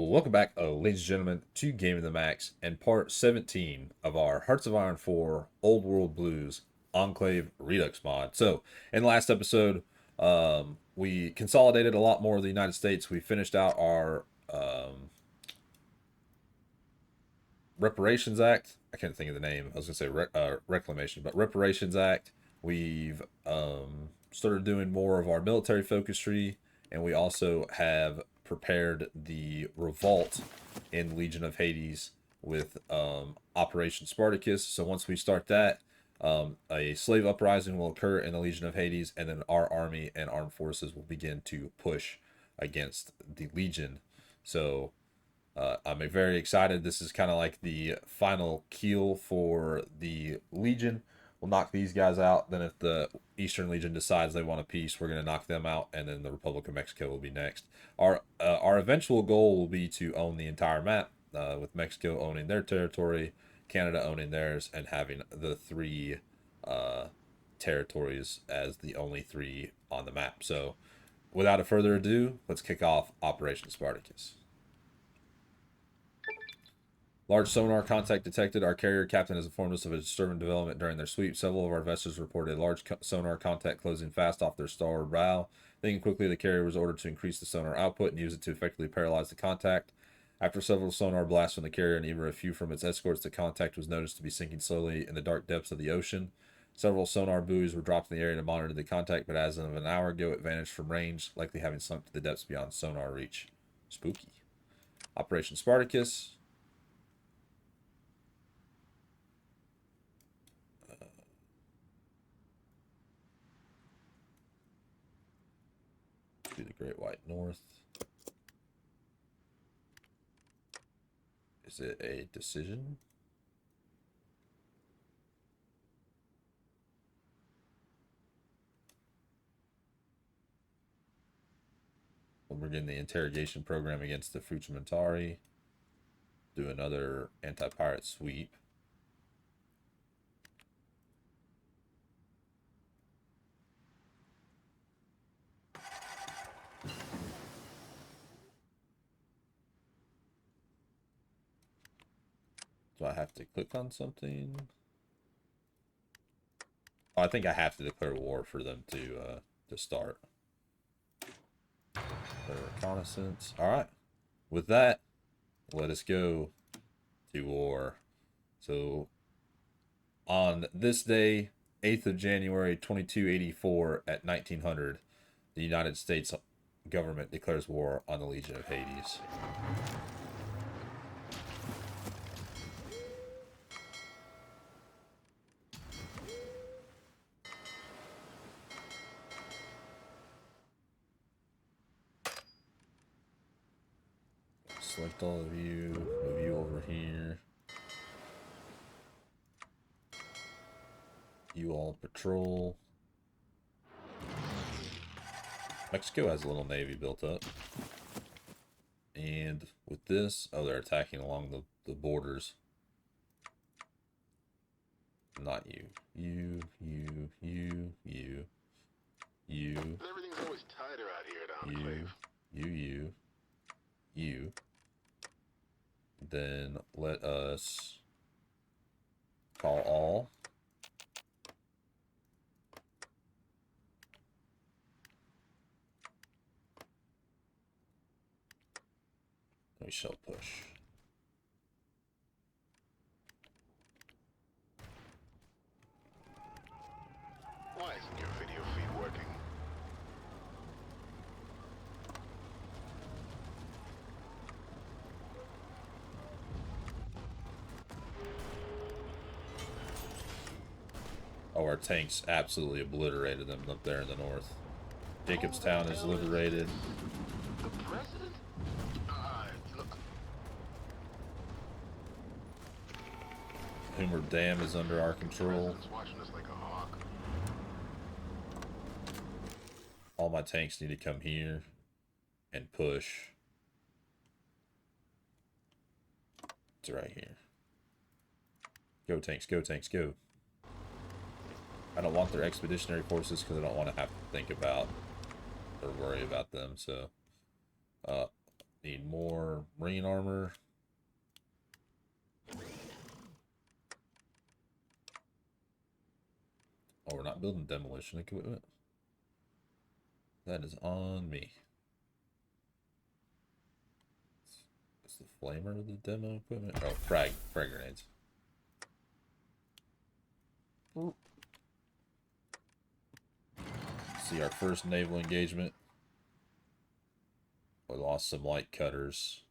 Well, welcome back, ladies and gentlemen, to Game of the Max and part 17 of our Hearts of Iron 4 Old World Blues Enclave Redux mod. So, in the last episode, we consolidated a lot more of the United States. We finished out our Reparations Act. I can't think of the name. I was going to say Reclamation, but Reparations Act. We've started doing more of our military focus tree, and we also have prepared the revolt in Legion of Hades with Operation Spartacus. So once we start that, a slave uprising will occur in the Legion of Hades, and then our army and armed forces will begin to push against the Legion. So I'm very excited. This is kind of like the final keel for the Legion. We'll knock these guys out. Then if the Eastern Legion decides they want a peace, we're going to knock them out, and then the Republic of Mexico will be next. Our eventual goal will be to own the entire map, with Mexico owning their territory, Canada owning theirs, and having the three territories as the only three on the map. So without a further ado, let's kick off Operation Spartacus. Large sonar contact detected. Our carrier captain has informed us of a disturbing development during their sweep. Several of our vessels reported large sonar contact closing fast off their starboard bow. Thinking quickly, the carrier was ordered to increase the sonar output and use it to effectively paralyze the contact. After several sonar blasts from the carrier and even a few from its escorts, the contact was noticed to be sinking slowly in the dark depths of the ocean. Several sonar buoys were dropped in the area to monitor the contact, but as of an hour ago, it vanished from range, likely having sunk to the depths beyond sonar reach. Spooky. Operation Spartacus. The Great White North. Is it a decision? We'll begin the interrogation program against the Fujimentari. Do another anti-pirate sweep. Do I have to click on something? Oh, I think I have to declare war for them to start. Their reconnaissance. All right. With that, let us go to war. So, on this day, 8th of January, 2284 at 1900, the United States government declares war on the Legion of Hades. Select all of you, move you over here. You all patrol. Mexico has a little navy built up. And with this, oh, they're attacking along the borders. Not you. You. Everything's always tighter out here at Enclave. You. Then let us call all. We shall push. Why isn't your video feed working? Oh, our tanks absolutely obliterated them up there in the north. Jacobstown is liberated. The president? Look. Hoomer Dam is under our control. Watching us like a hawk. All my tanks need to come here and push. It's right here. Go tanks, go tanks, go. I don't want their expeditionary forces because I don't want to have to think about or worry about them. So Need more marine armor. Oh, we're not building demolition equipment. That is on me. Is the flamer the demo equipment? Oh, frag grenades. See our first naval engagement. We lost some light cutters.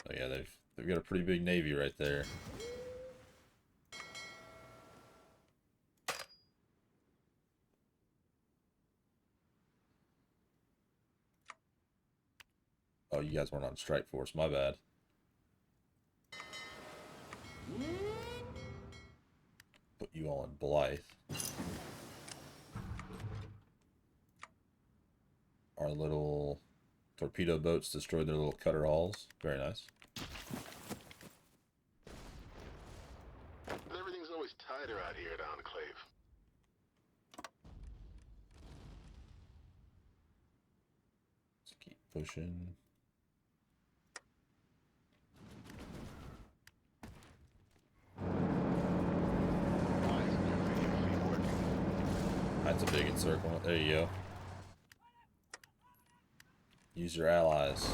Oh yeah, they've got a pretty big navy right there. Oh, you guys weren't on strike force. My bad. Put you all in Blythe. Our little torpedo boats destroyed their little cutter hulls. Very nice. Everything's always tighter out here at Enclave. Let's keep pushing. That's a big encirclement. There you go. Use your allies.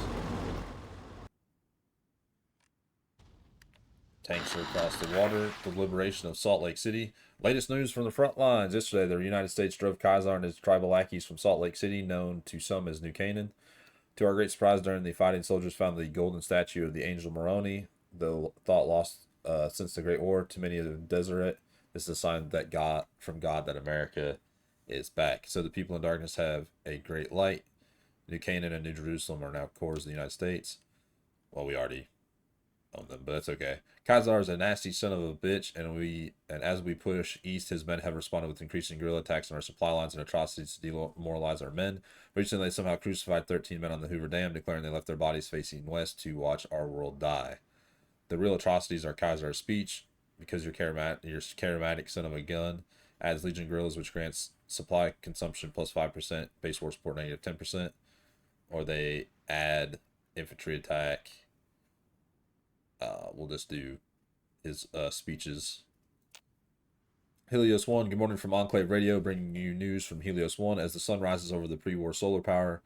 Tanks are across the water. The liberation of Salt Lake City. Latest news from the front lines. Yesterday, the United States drove Kaiser and his tribal lackeys from Salt Lake City, known to some as New Canaan. To our great surprise, during the fighting, soldiers found the golden statue of the angel Moroni, the thought lost since the Great War. To many of them, Deseret. This is a sign that from God that America is back. So the people in darkness have a great light. New Canaan and New Jerusalem are now cores of the United States. Well, we already own them, but that's okay. Khazar is a nasty son of a bitch, and as we push east, his men have responded with increasing guerrilla attacks on our supply lines and atrocities to demoralize our men. Recently, they somehow crucified 13 men on the Hoover Dam, declaring they left their bodies facing west to watch our world die. The real atrocities are Khazar's speech, because you're charismatic son of a gun, adds Legion guerrillas, which grants supply consumption plus 5%, base war support negative 10%, or they add infantry attack. We'll just do his speeches. Helios 1, good morning from Enclave Radio, bringing you news from Helios 1. As the sun rises over the pre-war solar power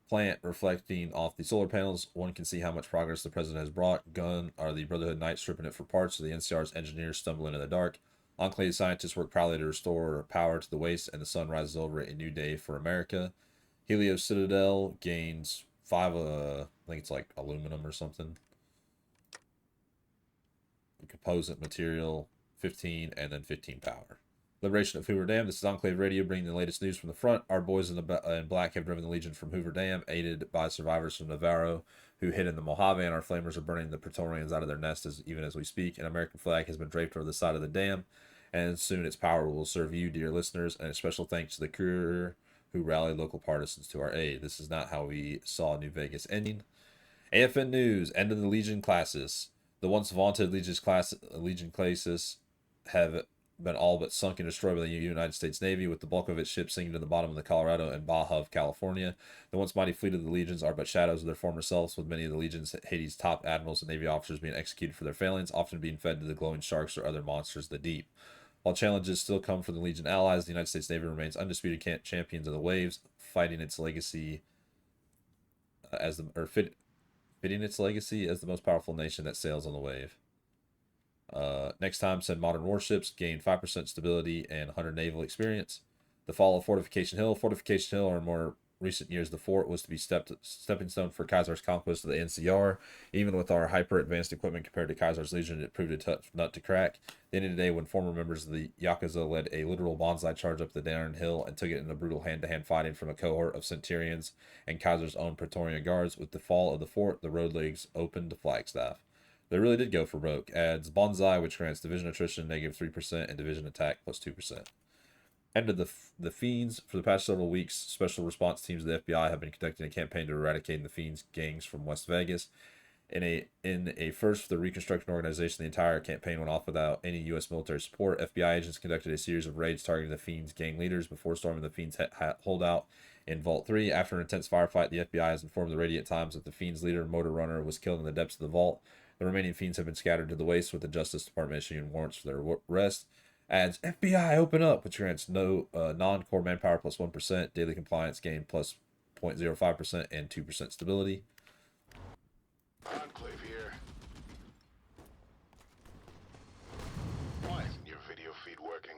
plant reflecting off the solar panels, one can see how much progress the president has brought. Gun are the Brotherhood Knights stripping it for parts, so the NCR's engineers stumble into the dark. Enclave scientists work proudly to restore power to the waste, and the sun rises over it, a new day for America. Helios Citadel gains 5, I think it's like aluminum or something. Composite material 15, and then 15 power. Liberation of Hoover Dam. This is Enclave Radio bringing the latest news from the front. Our boys in black have driven the Legion from Hoover Dam, aided by survivors from Navarro who hid in the Mojave, and our flamers are burning the Praetorians out of their nest even as we speak. An American flag has been draped over the side of the dam, and soon its power will serve you, dear listeners, and a special thanks to the courier who rallied local partisans to our aid. This is not how we saw New Vegas ending. AFN News, end of the Legion classes. The once vaunted Legion classes have been all but sunk and destroyed by the United States Navy, with the bulk of its ships sinking to the bottom of the Colorado and Baja of California. The once mighty fleet of the Legions are but shadows of their former selves, with many of the Legion's Hades' top admirals and Navy officers being executed for their failings, often being fed to the glowing sharks or other monsters of the deep. While challenges still come from the Legion allies, the United States Navy remains undisputed champions of the waves, fighting its legacy fitting its legacy as the most powerful nation that sails on the wave. Next time, send modern warships, gain 5% stability and 100 naval experience. The fall of Fortification Hill. Fortification Hill, or in more recent years, the fort, was to be stepping stone for Kaiser's conquest of the NCR. Even with our hyper-advanced equipment compared to Kaiser's Legion, it proved a tough nut to crack. At the end of the day, when former members of the Yakuza led a literal bonsai charge up the darn hill and took it in a brutal hand-to-hand fighting from a cohort of Centurions and Kaiser's own Praetorian guards, with the fall of the fort, the road legs opened to Flagstaff. They really did go for broke. Adds Bonsai, which grants division attrition negative 3% and division attack plus 2%. End of the Fiends. For the past several weeks, special response teams of the FBI have been conducting a campaign to eradicate the Fiends gangs from West Vegas. In a first for the reconstruction organization, the entire campaign went off without any U.S. military support. FBI agents conducted a series of raids targeting the Fiends gang leaders before storming the Fiends holdout In Vault 3, after an intense firefight, the FBI has informed the Radiant Times that the Fiends' leader, Motor Runner, was killed in the depths of the vault. The remaining Fiends have been scattered to the waste, with the Justice Department issuing warrants for their arrest. Adds FBI open up, which grants no non-core manpower plus 1%, daily compliance gain plus 0.05%, and 2% stability. Enclave here. Why isn't your video feed working?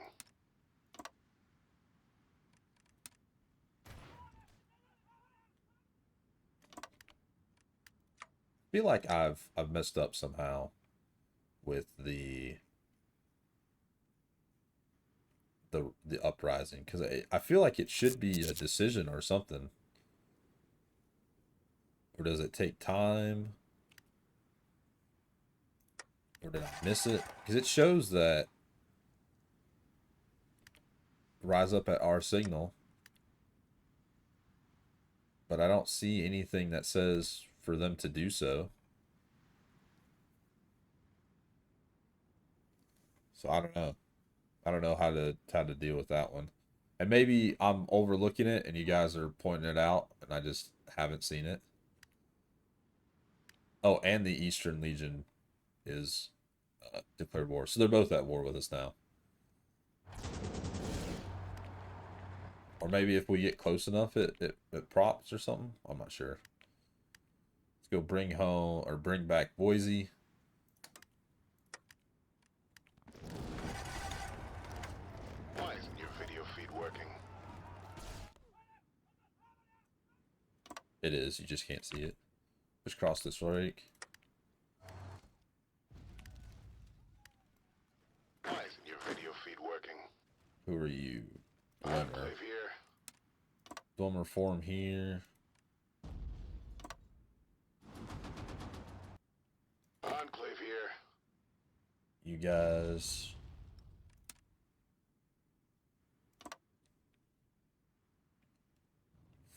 I feel like I've messed up somehow with the uprising, because I feel like it should be a decision or something. Or does it take time? Or did I miss it? Because it shows that rise up at our signal, but I don't see anything that says for them to do so. So I don't know. I don't know how to deal with that one. And maybe I'm overlooking it and you guys are pointing it out and I just haven't seen it. Oh, and the Eastern Legion is declared war. So they're both at war with us now. Or maybe if we get close enough, it props or something. I'm not sure. Let's go bring home or bring back Boise. Why isn't your video feed working? It is. You just can't see it. Push across this lake. Why isn't your video feed working? Who are you? Enclave here. Dwemer form here. Enclave here. You guys.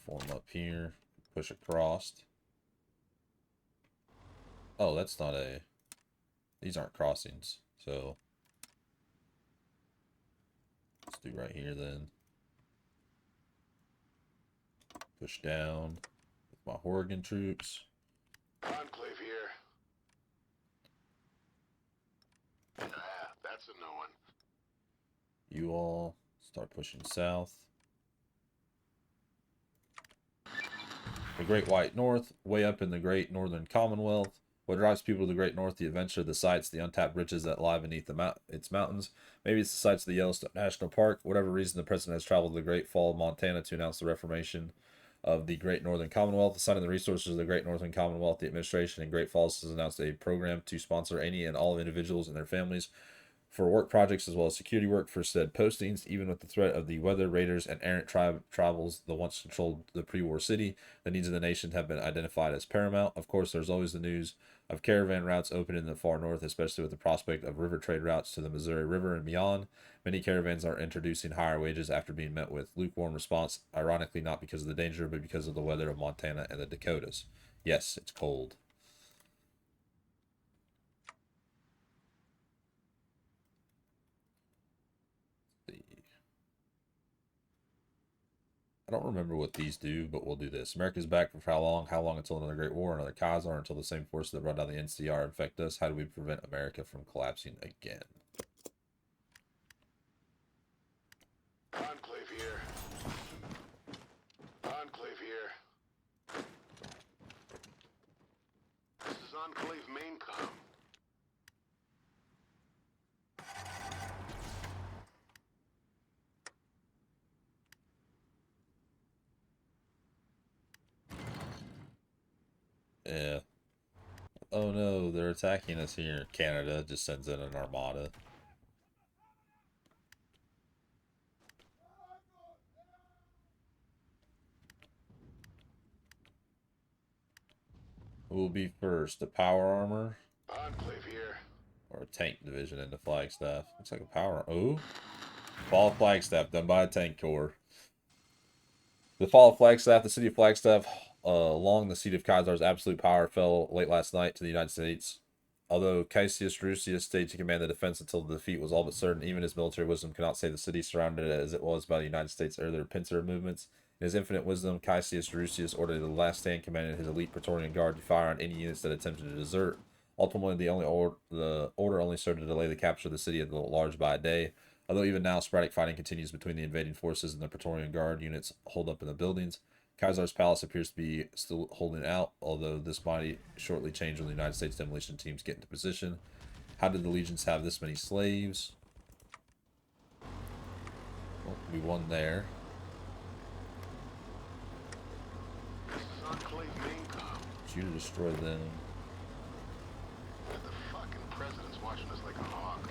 Form up here. Push across. Oh, that's not a... These aren't crossings. So... Let's do right here then. Push down with my Horgan troops. Enclave here. Yeah, that's a no one. You all start pushing south. The Great White North, way up in the Great Northern Commonwealth. What drives people to the Great North? The adventure, the sights, the untapped riches that lie beneath its mountains. Maybe it's the sights of the Yellowstone National Park. Whatever reason, the president has traveled to the Great Fall of Montana to announce the reformation of the Great Northern Commonwealth. Assigning the resources of the Great Northern Commonwealth, the administration in Great Falls has announced a program to sponsor any and all individuals and their families for work projects as well as security work for said postings. Even with the threat of the weather raiders and errant tribals that once controlled the pre-war city, the needs of the nation have been identified as paramount. Of course, there's always the news of caravan routes open in the far north, especially with the prospect of river trade routes to the Missouri River and beyond. Many caravans are introducing higher wages after being met with lukewarm response, ironically not because of the danger, but because of the weather of Montana and the Dakotas. Yes, it's cold. I don't remember what these do, but we'll do this. America's back for how long? How long until another Great War, another Khazar, until the same forces that brought down the NCR infect us? How do we prevent America from collapsing again? Enclave here. Enclave here. This is Enclave Maincom. Yeah. Oh no, they're attacking us here. Canada just sends in an armada. Who will be first? A power armor? Enclave here. Or a tank division into Flagstaff? Looks like a power... Oh! Fall of Flagstaff done by a tank corps. The fall of Flagstaff, the city of Flagstaff, along the seat of Khazar's absolute power, fell late last night to the United States. Although Cassius Drusius stayed to command the defense until the defeat was all but certain, even his military wisdom could not save the city surrounded as it was by the United States earlier pincer movements. In his infinite wisdom, Caesius Drusius ordered the last stand commanded his elite Praetorian Guard to fire on any units that attempted to desert. Ultimately, the order only served to delay the capture of the city at large by a day. Although even now, sporadic fighting continues between the invading forces and the Praetorian Guard units holed up in the buildings. Caesar's palace appears to be still holding out, although this might shortly change when the United States demolition teams get into position. How did the legions have this many slaves? Well, we won there. This is Enclave Maincom. You to destroy them. And the fucking president's watching us like a hawk.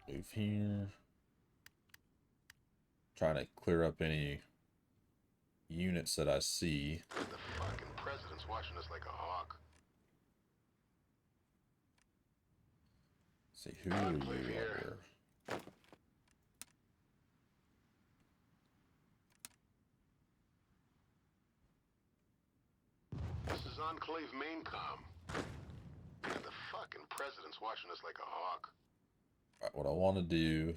Move here. Trying to clear up any units that I see. And the fucking president's watching us like a hawk. Let's see, who are you here? This is Enclave Maincom. And the fucking president's watching us like a hawk. Alright, what I want to do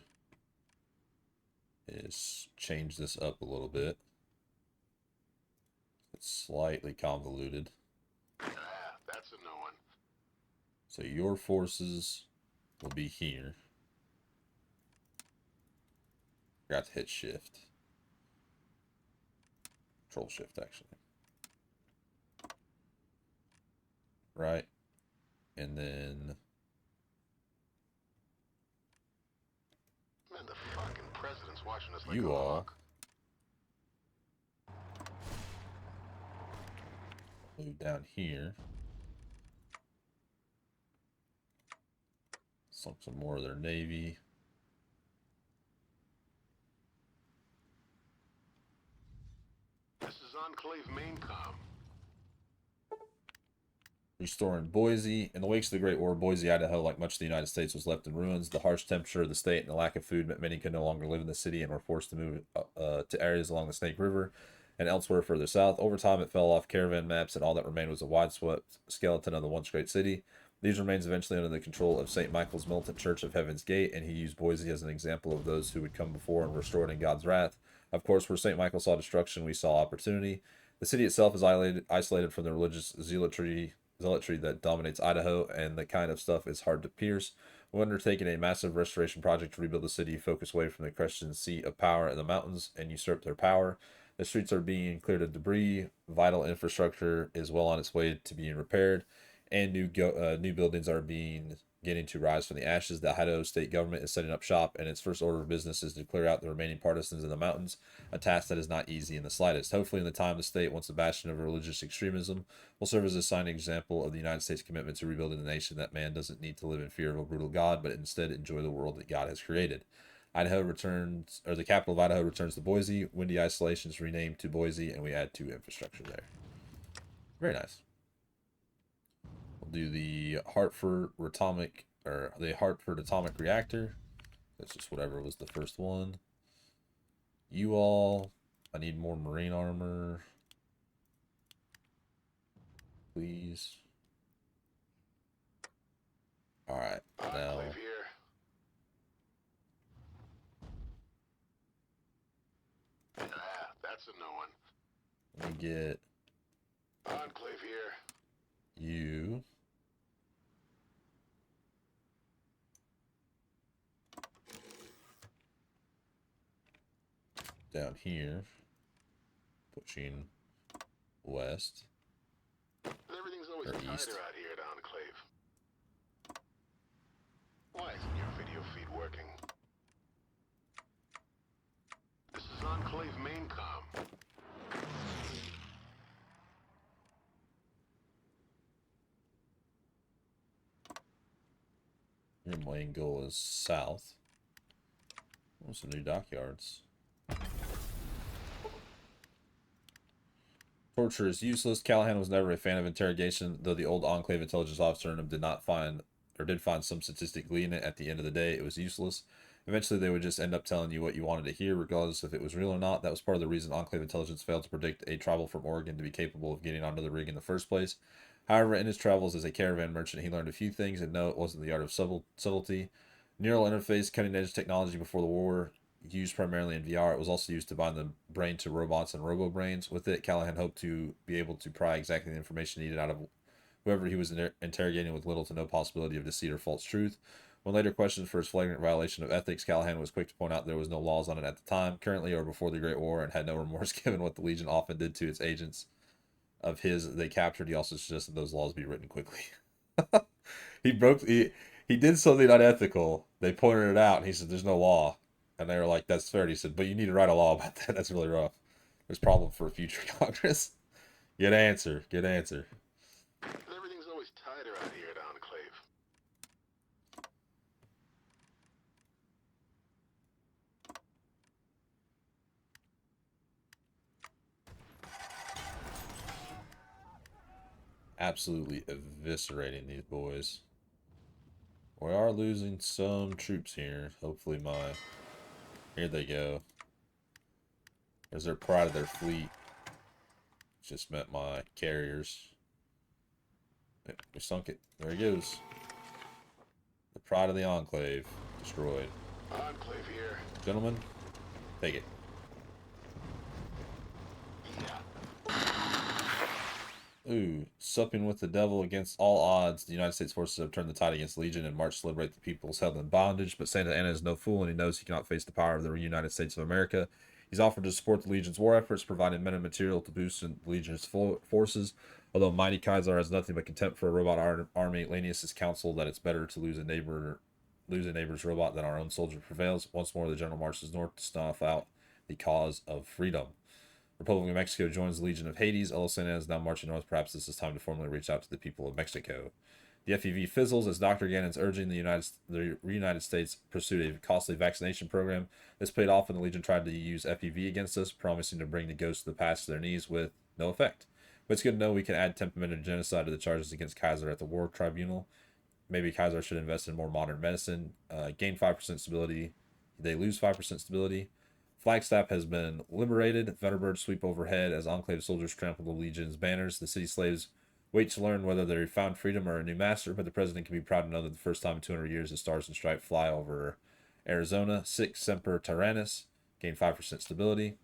is change this up a little bit. It's slightly convoluted. Ah, that's a no one. So your forces will be here. Forgot to hit shift. Control shift, actually. Right. And then And the fucking president's watching us like you a all hawk. move down here. Sunk some more of their navy. This is Enclave Maincom. Restoring Boise. In the wakes of the Great War, Boise, Idaho, like much of the United States, was left in ruins. The harsh temperature of the state and the lack of food meant many could no longer live in the city and were forced to move to areas along the Snake River and elsewhere further south. Over time, it fell off caravan maps, and all that remained was a wide-swept skeleton of the once great city. These remains eventually under the control of St. Michael's Militant Church of Heaven's Gate, and he used Boise as an example of those who would come before and restore it in God's wrath. Of course, where St. Michael saw destruction, we saw opportunity. The city itself is isolated from the religious zealotry that dominates Idaho, and the kind of stuff is hard to pierce. We're undertaking a massive restoration project to rebuild the city, focus away from the Christian seat of power in the mountains, and usurp their power. The streets are being cleared of debris. Vital infrastructure is well on its way to being repaired, and new buildings are getting to rise from the ashes. The Idaho state government is setting up shop, and its first order of business is to clear out the remaining partisans in the mountains, a task that is not easy in the slightest. Hopefully, in the time the state, once a bastion of religious extremism, will serve as a shining example of the United States' commitment to rebuilding the nation, that man doesn't need to live in fear of a brutal God, but instead enjoy the world that God has created. The capital of Idaho returns to Boise. Windy Isolation is renamed to Boise, and we add 2 infrastructure there. Very nice. We'll do the Hartford Atomic Reactor. That's just whatever was the first one. You all, I need more marine armor. Please. Alright, now. Enclave here. Ah, that's a no one. Let me get Enclave here. you. Down here. Pushing west. Everything's always Or tighter east. out here at Enclave. Why isn't your video feed working? This is Enclave Maincom. Your main goal is south. Oh, some new dockyards. Torture is useless. Callahan was never a fan of interrogation, though the old Enclave intelligence officer in him did find some statistic in it. At the end of the day, it was useless. Eventually, they would just end up telling you what you wanted to hear, regardless if it was real or not. That was part of the reason Enclave intelligence failed to predict a tribal from Oregon to be capable of getting onto the rig in the first place. However, in his travels as a caravan merchant, he learned a few things, and no, it wasn't the art of subtlety. Neural interface, cutting edge technology before the war, used primarily in VR. It was also used to bind the brain to robots and robo brains. With it, Callahan hoped to be able to pry exactly the information needed out of whoever he was interrogating with little to no possibility of deceit or false truth. When later questioned for his flagrant violation of ethics, Callahan was quick to point out there was no laws on it at the time, currently, or before the Great War, and had no remorse given what the Legion often did to its agents of his they captured. He also suggested those laws be written quickly. He did something unethical. They pointed it out, and he said, "There's no law," and they were like, "That's fair." And he said, "But you need to write a law about that. That's really rough. There's problem for a future Congress." Good answer. Good answer. Everything's always tighter out here at Enclave. Absolutely eviscerating these boys. We are losing some troops here. Hopefully my... Here they go. There's their pride of their fleet. Just met my carriers. Yep, we sunk it. There he goes. The pride of the Enclave. Destroyed. Enclave here. Gentlemen, take it. Ooh, supping with the devil against all odds. The United States forces have turned the tide against Legion and marched to liberate the peoples held in bondage. But Santa Anna is no fool, and he knows he cannot face the power of the United States of America. He's offered to support the Legion's war efforts, providing men and material to boost the Legion's forces. Although mighty Caesar has nothing but contempt for a robot army, Lanius has counseled that it's better to lose a neighbor's robot than our own soldier prevails. Once more, the general marches north to snuff out the cause of freedom. Republic of Mexico joins the Legion of Hades. El Sena is now marching north. Perhaps this is time to formally reach out to the people of Mexico. The FEV fizzles as Dr. Gannon's urging the United States pursued a costly vaccination program. This paid off when the Legion tried to use FEV against us, promising to bring the ghosts of the past to their knees with no effect. But it's good to know we can add temperament and genocide to the charges against Kaiser at the War Tribunal. Maybe Kaiser should invest in more modern medicine. Gain 5% stability. They lose 5% stability. Flagstaff has been liberated. Veterbirds sweep overhead as Enclave soldiers trample the Legion's banners. The city slaves wait to learn whether they found freedom or a new master, but the president can be proud to know that the first time in 200 years the Stars and Stripes fly over Arizona. 6 Semper Tyrannis, gain 5% stability.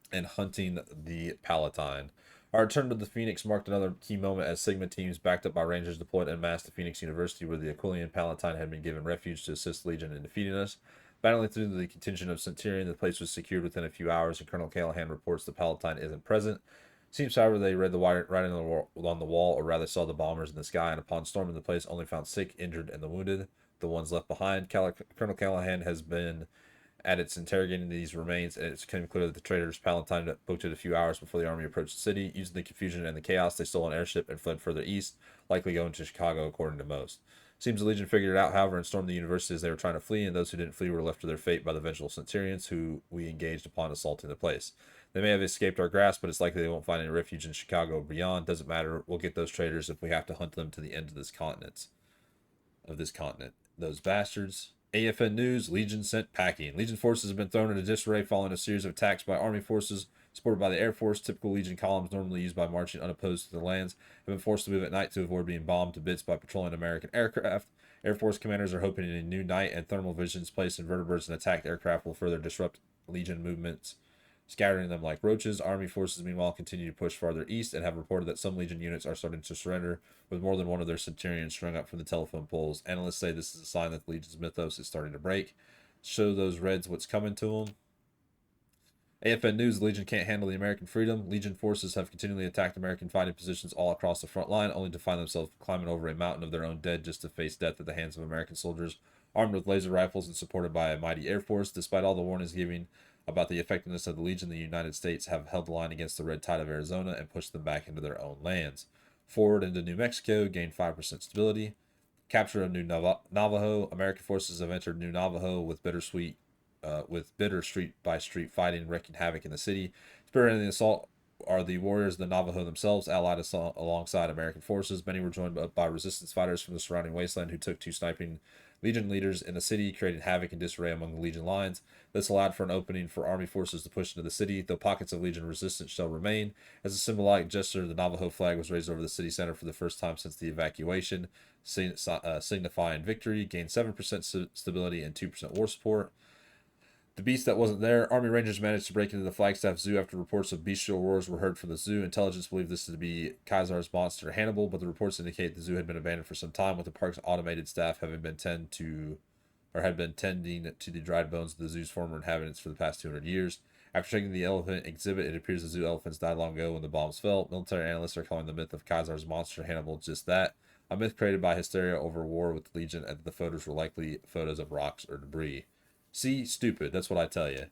And hunting the Palentine. Our return to the Phoenix marked another key moment as Sigma teams backed up by Rangers deployed en masse to Phoenix University, where the Aquilian Palentine had been given refuge to assist Legion in defeating us. Battling through the contingent of Centurion, the place was secured within a few hours, and Colonel Callahan reports the Palatine isn't present. Seems, however, they read the writing on the wall, or rather saw the bombers in the sky, and upon storming the place, only found sick, injured, and the wounded, the ones left behind. Colonel Callahan has been at its interrogating these remains, and it became clear that the traitors Palatine booked it a few hours before the army approached the city. Using the confusion and the chaos, they stole an airship and fled further east, likely going to Chicago, according to most. Seems the Legion figured it out, however, and stormed the university as they were trying to flee, and those who didn't flee were left to their fate by the vengeful Centurions, who we engaged upon assaulting the place. They may have escaped our grasp, but it's likely they won't find any refuge in Chicago or beyond. Doesn't matter. We'll get those traitors if we have to hunt them to the end of this continent. Those bastards. AFN News, Legion sent packing. Legion forces have been thrown into disarray following a series of attacks by Army forces supported by the Air Force. Typical Legion columns normally used by marching unopposed to the lands have been forced to move at night to avoid being bombed to bits by patrolling American aircraft. Air Force commanders are hoping a new night and thermal visions placed in vertebrates and attacked aircraft will further disrupt Legion movements, scattering them like roaches. Army forces, meanwhile, continue to push farther east and have reported that some Legion units are starting to surrender, with more than one of their Centurions strung up from the telephone poles. Analysts say this is a sign that the Legion's mythos is starting to break. Show those Reds what's coming to them. AFN News, the Legion can't handle the American freedom. Legion forces have continually attacked American fighting positions all across the front line, only to find themselves climbing over a mountain of their own dead just to face death at the hands of American soldiers, armed with laser rifles and supported by a mighty Air Force. Despite all the warnings given about the effectiveness of the Legion, the United States have held the line against the Red Tide of Arizona and pushed them back into their own lands. Forward into New Mexico, gain 5% stability. Capture of New Navajo. American forces have entered New Navajo with bitter street by street fighting, wreaking havoc in the city. Spearheading the assault are the warriors of the Navajo themselves, allied alongside American forces. Many were joined by resistance fighters from the surrounding wasteland who took to sniping Legion leaders in the city, creating havoc and disarray among the Legion lines. This allowed for an opening for army forces to push into the city, though pockets of Legion resistance shall remain. As a symbolic gesture, the Navajo flag was raised over the city center for the first time since the evacuation, signifying victory, gained 7% stability and 2% war support. The beast that wasn't there, Army Rangers managed to break into the Flagstaff Zoo after reports of bestial roars were heard from the zoo. Intelligence believed this to be Kaiser's monster Hannibal, but the reports indicate the zoo had been abandoned for some time, with the park's automated staff having been tending to the dried bones of the zoo's former inhabitants for the past 200 years. After checking the elephant exhibit, it appears the zoo elephants died long ago when the bombs fell. Military analysts are calling the myth of Kaiser's monster Hannibal just that, a myth created by hysteria over war with the Legion, and the photos were likely photos of rocks or debris. See, stupid. That's what I tell you.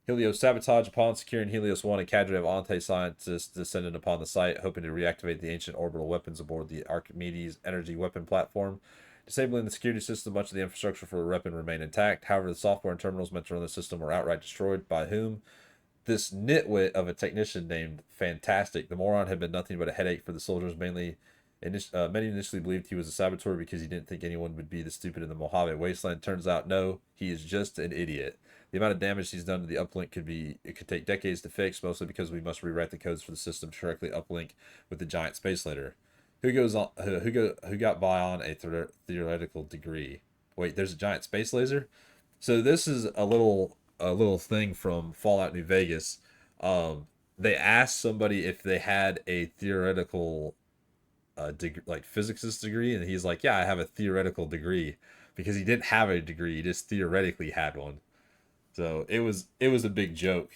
Helios sabotage. Upon securing Helios 1, a cadre of Ante scientists descended upon the site, hoping to reactivate the ancient orbital weapons aboard the Archimedes energy weapon platform. Disabling the security system, much of the infrastructure for the weapon remained intact. However, the software and terminals meant to run the system were outright destroyed. By whom? This nitwit of a technician named Fantastic. The moron had been nothing but a headache for the soldiers, many initially believed he was a saboteur because he didn't think anyone would be this stupid in the Mojave wasteland. Turns out, no, he is just an idiot. The amount of damage he's done to the uplink could take decades to fix, mostly because we must rewrite the codes for the system to correctly uplink with the giant space laser. Who got by on a theoretical degree? Wait, there's a giant space laser. So this is a little thing from Fallout New Vegas. They asked somebody if they had a theoretical like physicist degree, and he's like, yeah, I have a theoretical degree, because he didn't have a degree, he just theoretically had one. So it was a big joke.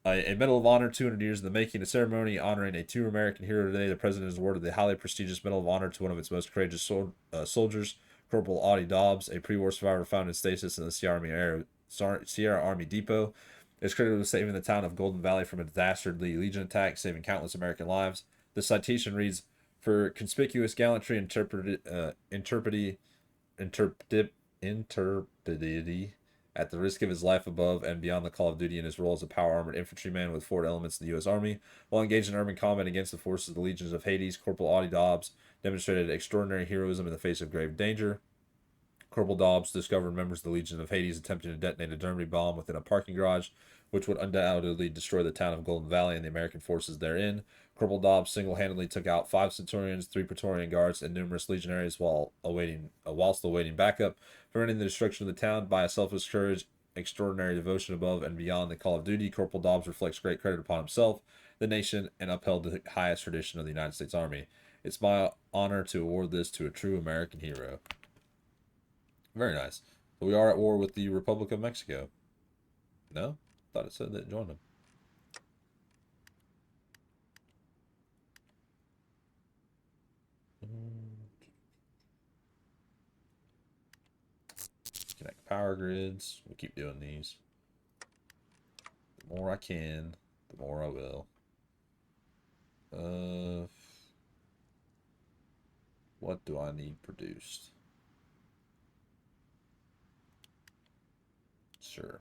A Medal of Honor, 200 years in the making. A ceremony honoring a true American hero today. The president has awarded the highly prestigious Medal of Honor to one of its most courageous soldiers, Corporal Audie Dobbs, a pre-war survivor found in stasis in the Sierra Army Depot. Is credited with saving the town of Golden Valley from a dastardly Legion attack, saving countless American lives. The citation reads, for conspicuous gallantry, interpretivity at the risk of his life above and beyond the call of duty in his role as a power armored infantryman with 4 elements of the U.S. Army. While engaged in urban combat against the forces of the Legions of Hades, Corporal Audie Dobbs demonstrated extraordinary heroism in the face of grave danger. Corporal Dobbs discovered members of the Legion of Hades attempting to detonate a dynamite bomb within a parking garage, which would undoubtedly destroy the town of Golden Valley and the American forces therein. Corporal Dobbs single-handedly took out 5 Centurions, 3 Praetorian Guards, and numerous legionaries whilst awaiting backup, preventing the destruction of the town by a selfless courage, extraordinary devotion above and beyond the call of duty. Corporal Dobbs reflects great credit upon himself, the nation, and upheld the highest tradition of the United States Army. It's my honor to award this to a true American hero. Very nice. So we are at war with the Republic of Mexico. No? Thought it said that it joined them. Connect power grids. We'll keep doing these. The more I can, the more I will. What do I need produced? Sure.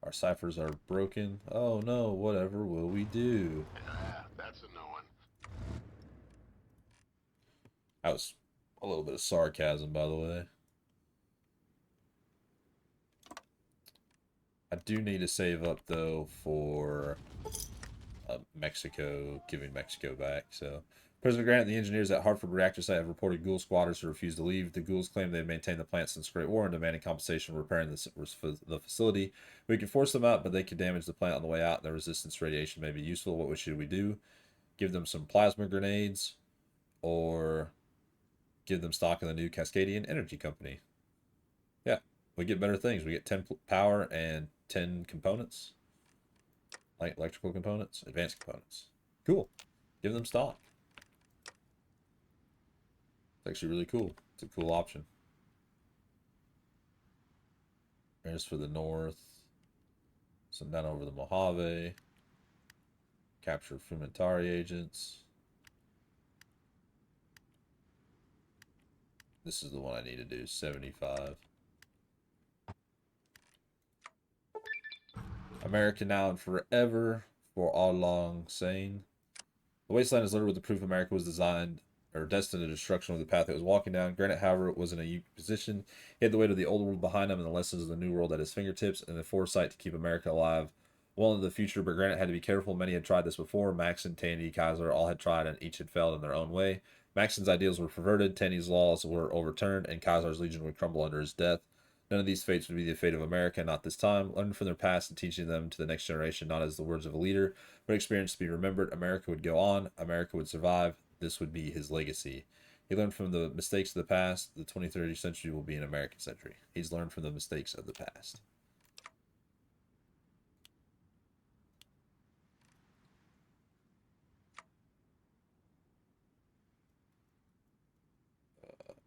Our ciphers are broken. Oh no, whatever will we do? That's a no one. That was a little bit of sarcasm, by the way. I do need to save up, though, for Mexico, giving Mexico back. So, President Grant and the engineers at Hartford Reactor Site have reported Ghoul squatters who refuse to leave. The Ghouls claim they've maintained the plant since the Great War and demanding compensation for repairing the facility. We can force them out, but they could damage the plant on the way out, and the resistance radiation may be useful. What should we do? Give them some plasma grenades, or give them stock in the new Cascadian Energy Company? Yeah, we get better things. We get 10 power and 10 components. Like electrical components, advanced components. Cool. Give them stock. It's actually really cool. It's a cool option. There's for the north. Some down over the Mojave. Capture Frumentari agents. This is the one I need to do, 75. America now and forever, for all long saying. The wasteland is littered with the proof America was designed or destined to destruction with the path it was walking down. Granite, however, was in a unique position. He had the weight of the old world behind him and the lessons of the new world at his fingertips, and the foresight to keep America alive well into the future. But Granite had to be careful. Many had tried this before. Maxon, Tandy, Kaiser, all had tried, and each had failed in their own way. Maxon's ideals were perverted, Tandy's laws were overturned, and Kaiser's legion would crumble under his death. None of these fates would be the fate of America, not this time. Learning from their past and teaching them to the next generation, not as the words of a leader, but experience to be remembered. America would go on. America would survive. This would be his legacy. He learned from the mistakes of the past. The 23rd century will be an American century. He's learned from the mistakes of the past.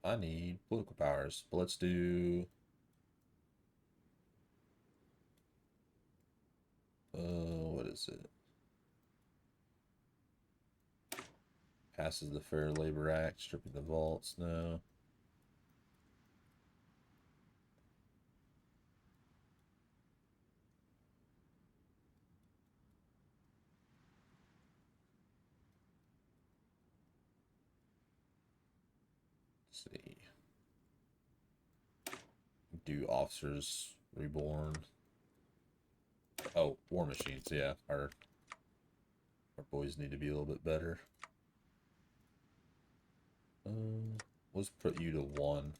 I need political powers, but let's do... what is it? Passes the Fair Labor Act, stripping the vaults. No. Let's see. Do officers reborn? Oh, war machines. Yeah, our boys need to be a little bit better. Let's put you to 1.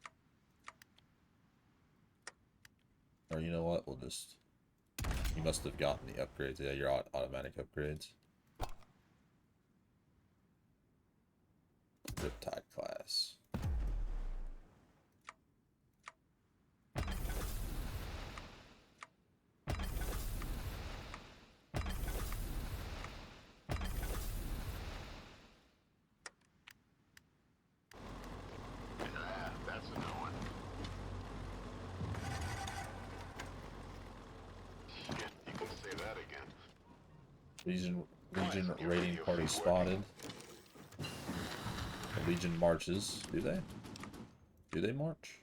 Or you know what? We'll just... You must have gotten the upgrades. Yeah, your automatic upgrades. Riptide class. That's a no one. Shit, you can say that again. Legion raiding party spotted. The Legion marches. Do they? Do they march?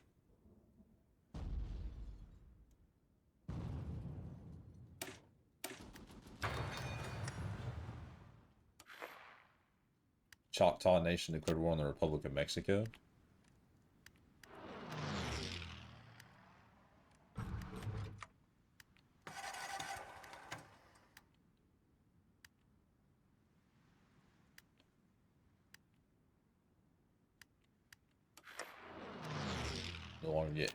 Choctaw Nation declared war on the Republic of Mexico. No longer get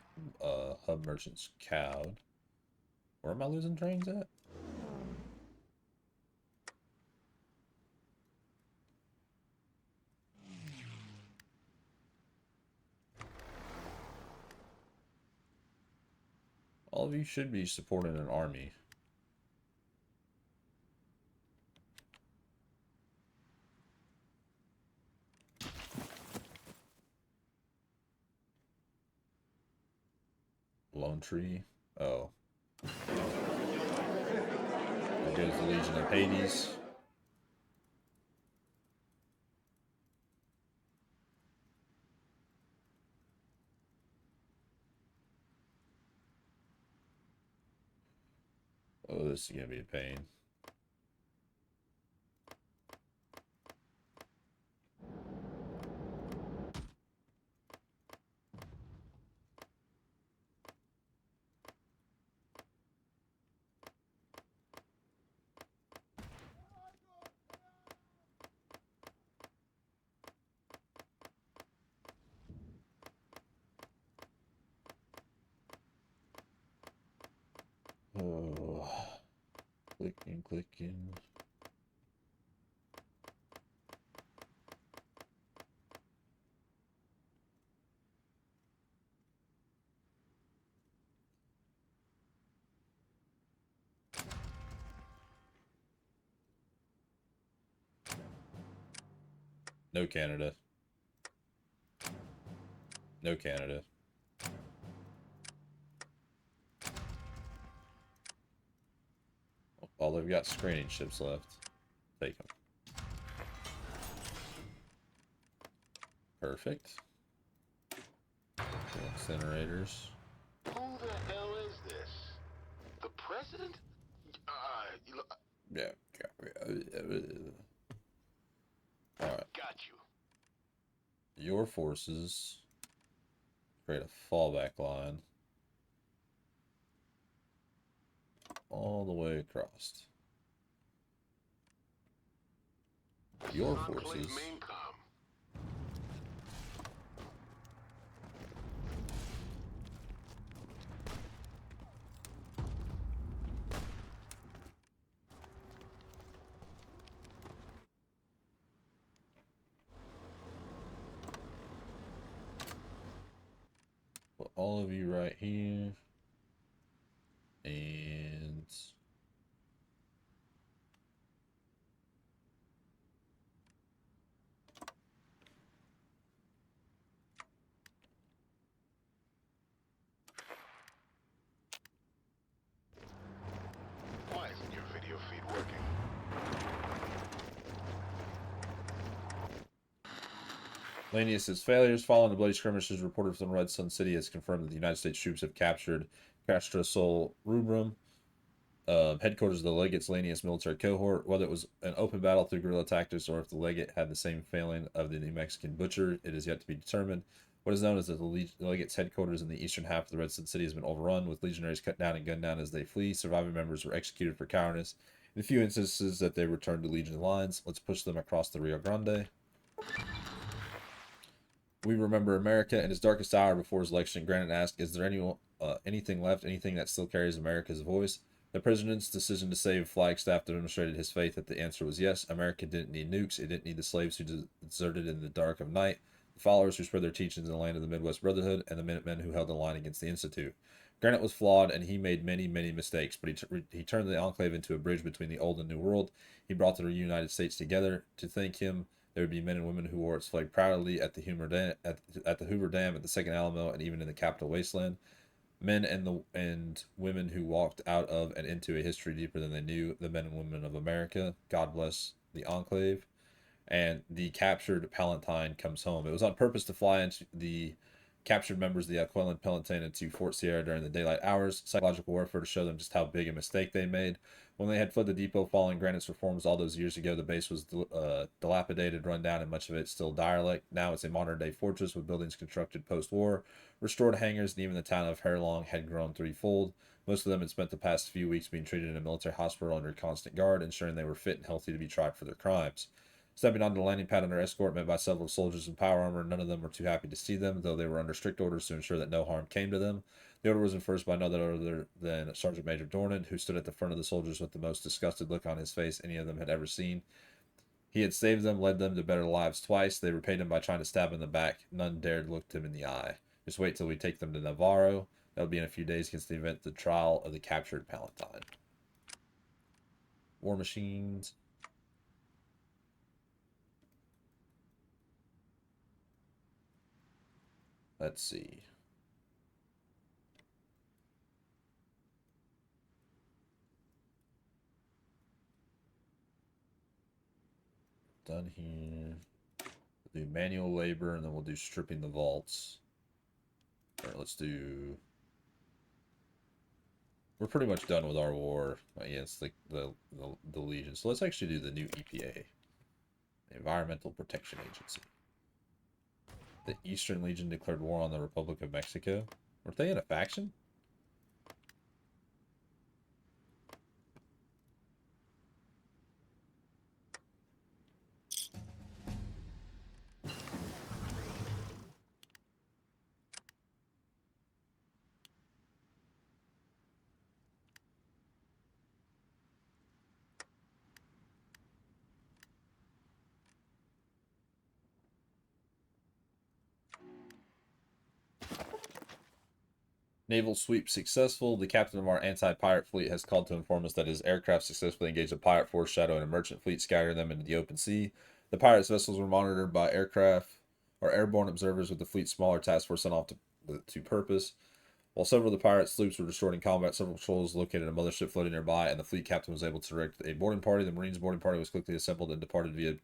hub merchants cowed. Where am I losing trains at? All of you should be supporting an army. Lone Tree. Oh. There goes the Legion of Hades. Oh, this is gonna be a pain. Oh, clicking. No Canada. No Canada. All they've got screening ships left. Take them. Perfect. Incinerators. Who the hell is this? The president? Yeah. Alright. Got you. your forces create a fallback line all the way across. Your forces put all of you right here, and why isn't your video feed working? Lanius's failures following the bloody skirmishes reported from Red Sun City has confirmed that the United States troops have captured Castrosol Rubrum, headquarters of the Legate's Lanius military cohort. Whether it was an open battle through guerrilla tactics or if the Legate had the same failing of the New Mexican Butcher, it is yet to be determined. What is known as that the Legate's headquarters in the eastern half of the Red Sun City has been overrun, with legionaries cut down and gunned down as they flee. Surviving members were executed for cowardice. In a few instances that they returned to Legion lines. Let's push them across the Rio Grande. We remember America in his darkest hour before his election. Granite asked, is there anything left, anything that still carries America's voice? The president's decision to save Flagstaff demonstrated his faith that the answer was yes. America didn't need nukes. It didn't need the slaves who deserted in the dark of night, the followers who spread their teachings in the land of the Midwest Brotherhood, and the Minutemen who held the line against the Institute. Granite was flawed, and he made many, many mistakes, but he turned the Enclave into a bridge between the old and new world. He brought the United States together. To thank him, there would be men and women who wore its flag proudly at the Hoover Dam, at the Second Alamo, and even in the Capitol Wasteland. Men and women who walked out of and into a history deeper than they knew, the men and women of America. God bless the Enclave. And the captured Palentine comes home. It was on purpose to fly into the captured members of the Aquilin Palentine into Fort Sierra during the daylight hours, psychological warfare to show them just how big a mistake they made. When they had fled the depot following Granite's reforms all those years ago, the base was dilapidated, run down, and much of it still derelict. Now it's a modern-day fortress with buildings constructed post-war, restored hangars, and even the town of Harelong had grown threefold. Most of them had spent the past few weeks being treated in a military hospital under constant guard, ensuring they were fit and healthy to be tried for their crimes. Stepping onto the landing pad under escort, met by several soldiers in power armor, none of them were too happy to see them, though they were under strict orders to ensure that no harm came to them. The order was enforced by none other than Sergeant Major Dornan, who stood at the front of the soldiers with the most disgusted look on his face any of them had ever seen. He had saved them, led them to better lives twice. They repaid him by trying to stab him in the back. None dared look him in the eye. Just wait till we take them to Navarro. That'll be in a few days against the event, the trial of the captured Palentine. War machines. Let's see. Done here. We'll do manual labor, and then we'll do stripping the vaults. All right, let's do... We're pretty much done with our war against the Legion. So let's actually do the new EPA. The Environmental Protection Agency. The Eastern Legion declared war on the Republic of Mexico. Weren't they in a faction? Naval sweep successful. The captain of our anti-pirate fleet has called to inform us that his aircraft successfully engaged a pirate force shadowing a merchant fleet, scattering them into the open sea. The pirates' vessels were monitored by aircraft or airborne observers, with the fleet's smaller task force sent off to purpose. While several of the pirate sloops were destroyed in combat, several patrols located a mothership floating nearby, and the fleet captain was able to direct a boarding party. The Marines' boarding party was quickly assembled and departed via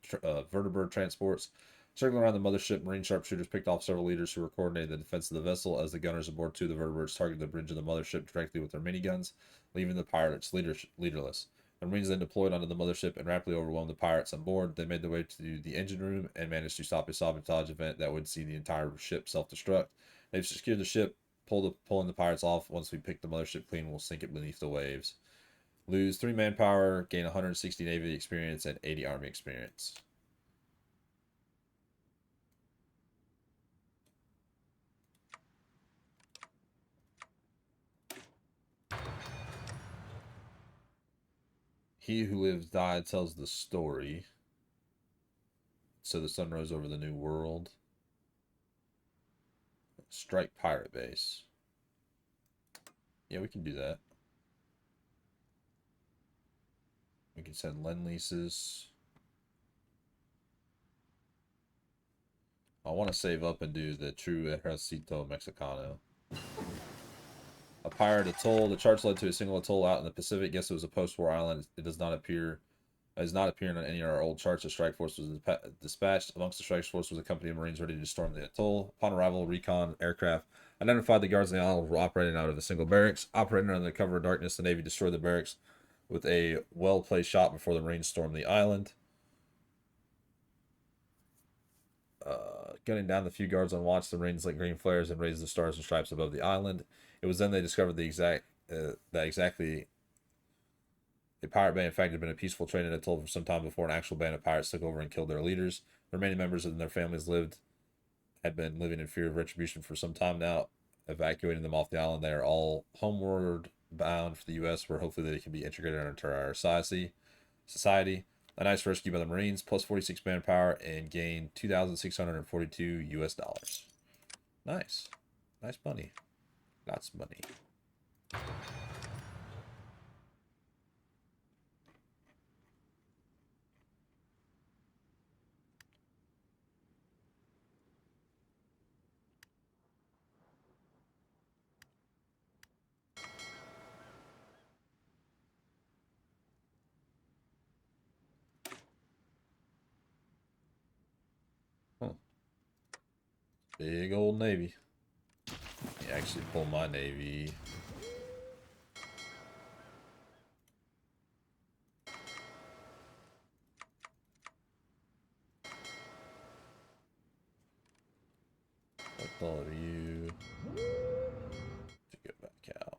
vertibird transports. Circling around the mothership, Marine sharpshooters picked off several leaders who were coordinating the defense of the vessel, as the gunners aboard two of the vertibirds targeted the bridge of the mothership directly with their miniguns, leaving the pirates leaderless. The Marines then deployed onto the mothership and rapidly overwhelmed the pirates on board. They made their way to the engine room and managed to stop a sabotage event that would see the entire ship self-destruct. They've secured the ship, pulling the pirates off. Once we pick the mothership clean, we'll sink it beneath the waves. Lose 3 manpower, gain 160 Navy experience, and 80 Army experience. He who lives died tells the story. So the sun rose over the new world. Strike pirate base. Yeah, we can do that. We can send lend leases. I want to save up and do the true Ejército Mexicano. A pirate atoll. The charts led to a single atoll out in the Pacific. Guess it was a post-war island. It does not appear. It is not appearing on any of our old charts. A strike force was dispatched. Amongst the strike force was a company of Marines ready to storm the atoll. Upon arrival, recon aircraft identified the guards on the island were operating out of a single barracks. Operating under the cover of darkness, the Navy destroyed the barracks with a well-placed shot before the Marines stormed the island. Gunning down the few guards on watch, the Marines lit green flares and raised the stars and stripes above the island. It was then they discovered that exactly a pirate band, in fact, had been a peaceful training atoll for some time before an actual band of pirates took over and killed their leaders. The remaining members and their families had been living in fear of retribution for some time now. Evacuating them off the island, they are all homeward bound for the U.S., where hopefully they can be integrated into our society. A nice rescue by the Marines, plus 46 manpower, and gain 2,642 US dollars. Nice. Nice money. Lots of money. Huh. Big old Navy. You actually pull my Navy. Select all of you to go back out.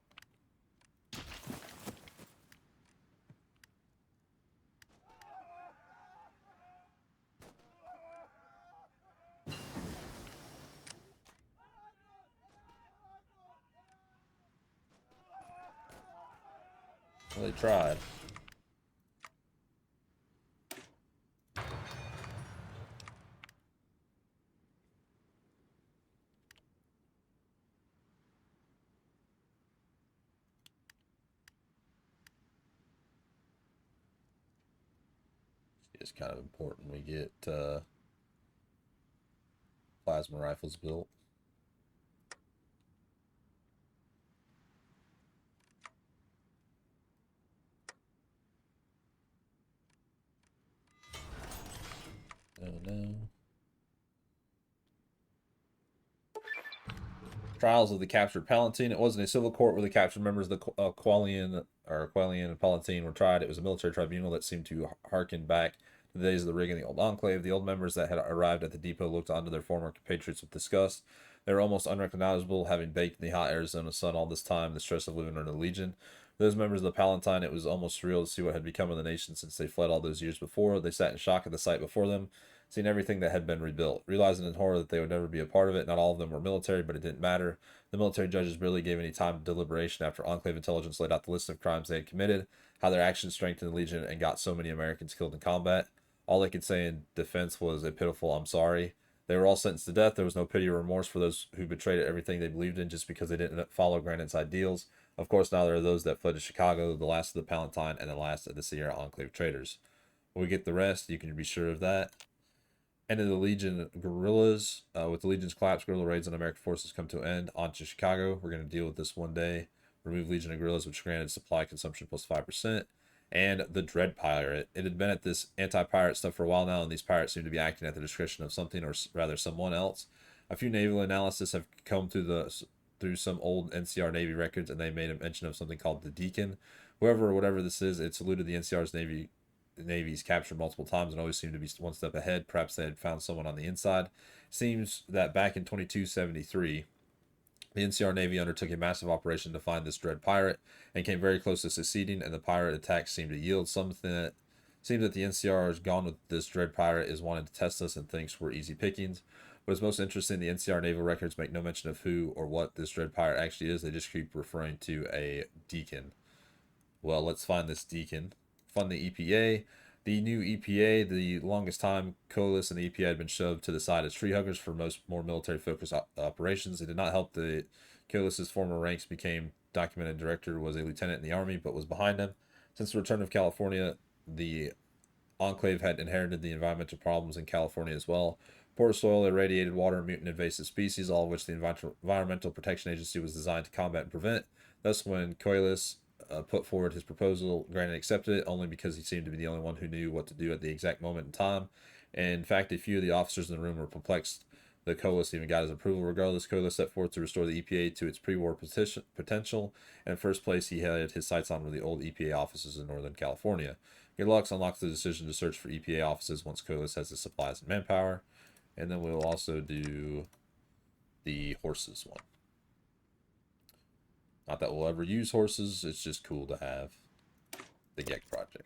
Well, they tried. It's kind of important we get plasma rifles built. Oh no. Trials of the captured Palentine. It wasn't a civil court where the captured members of the Qualian and Palentine were tried. It was a military tribunal that seemed to harken back to the days of the rig in the old Enclave. The old members that had arrived at the depot looked onto their former compatriots with disgust. They were almost unrecognizable, having baked in the hot Arizona sun all this time, the stress of living under the Legion. For those members of the Palentine, it was almost surreal to see what had become of the nation since they fled all those years before. They sat in shock at the sight before them, seeing everything that had been rebuilt, realizing in horror that they would never be a part of it. Not all of them were military, but it didn't matter. The military judges barely gave any time to deliberation after Enclave intelligence laid out the list of crimes they had committed, how their actions strengthened the Legion and got so many Americans killed in combat. All they could say in defense was a pitiful "I'm sorry." They were all sentenced to death. There was no pity or remorse for those who betrayed everything they believed in just because they didn't follow Granite's ideals. Of course, now there are those that fled to Chicago, the last of the Palentine, and the last of the Sierra Enclave traitors. When we get the rest, you can be sure of that. End of the Legion guerrillas. With the Legion's collapse, guerrilla raids on American forces come to an end. On to Chicago. We're going to deal with this one day. Remove Legion of guerrillas, which granted supply consumption plus 5%. And the Dread Pirate. It had been at this anti-pirate stuff for a while now, and these pirates seem to be acting at the discretion of something, or rather someone else. A few naval analysis have come through the through some old NCR Navy records, and they made a mention of something called the Deacon. Whoever or whatever this is, it saluted the NCR's Navy's capture multiple times and always seemed to be one step ahead. Perhaps they had found someone on the inside. Seems that back in 2273, the NCR Navy undertook a massive operation to find this dread pirate and came very close to succeeding, and the pirate attacks seemed to yield something that seems that the NCR has gone with this dread pirate is wanting to test us and thinks we're easy pickings. What is most interesting, the NCR naval records make no mention of who or what this dread pirate actually is. They just keep referring to a deacon. Well, let's find this deacon. Fund the EPA. The new EPA, the longest time, Colas and the EPA had been shoved to the side as tree huggers for most more military-focused operations. It did not help that Colas's former ranks became documented director, was a lieutenant in the Army, but was behind him. Since the return of California, the Enclave had inherited the environmental problems in California as well. Poor soil, irradiated water, mutant invasive species, all of which the Environmental Protection Agency was designed to combat and prevent. Thus, when Colas put forward his proposal, Granite accepted it only because he seemed to be the only one who knew what to do at the exact moment in time. And in fact, a few of the officers in the room were perplexed that Colas even got his approval. Regardless, Colas set forth to restore the EPA to its pre-war potential, and in first place, he had his sights on the old EPA offices in Northern California. Good Luck unlocks the decision to search for EPA offices once Colas has the supplies and manpower. And then we'll also do the horses one. Not that we'll ever use horses, it's just cool to have the GEC project.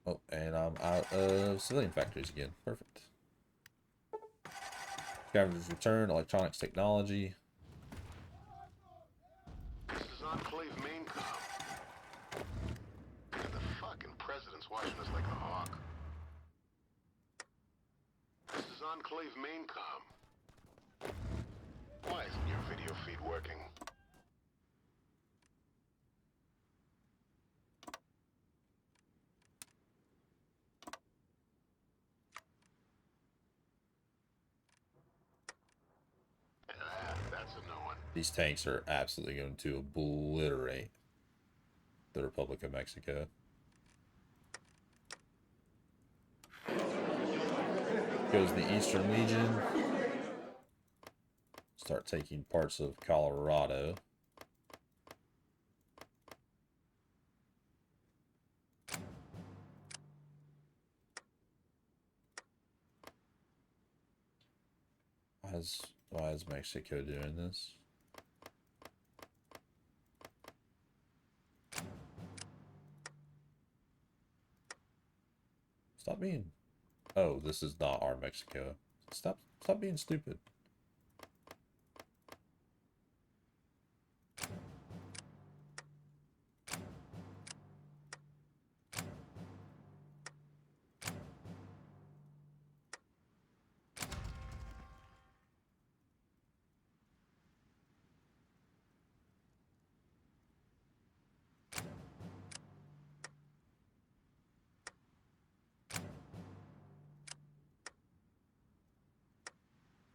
Oh, and I'm out of civilian factories again. Perfect. Scavenger's Return, electronics technology. This is Enclave main com. And the fucking president's watching us like a hawk. This is Enclave main com. Why isn't your video feed working? That's a no one. These tanks are absolutely going to obliterate the Republic of Mexico. Goes the Eastern Legion. Start taking parts of Colorado. Why is Mexico doing this? Stop being... Oh, this is not our Mexico. Stop being stupid.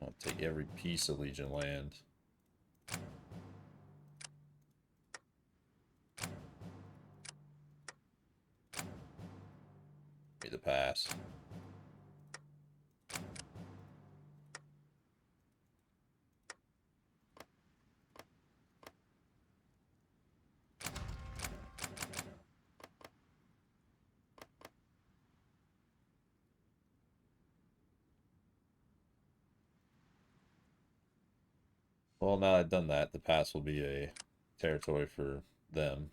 I'll take every piece of Legion land. Give me the pass. Well, now I've done that, the pass will be a territory for them.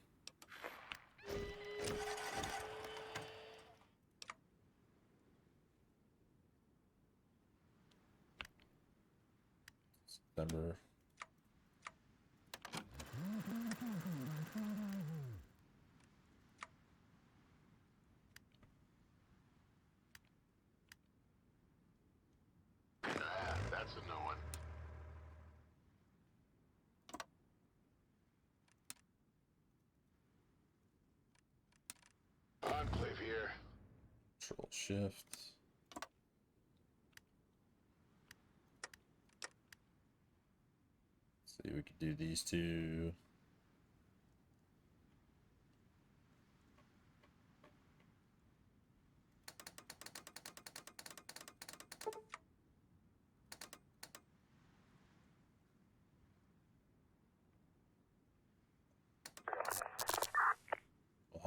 September. That's a no one. Enclave here. Control Shift. See, we could do these two.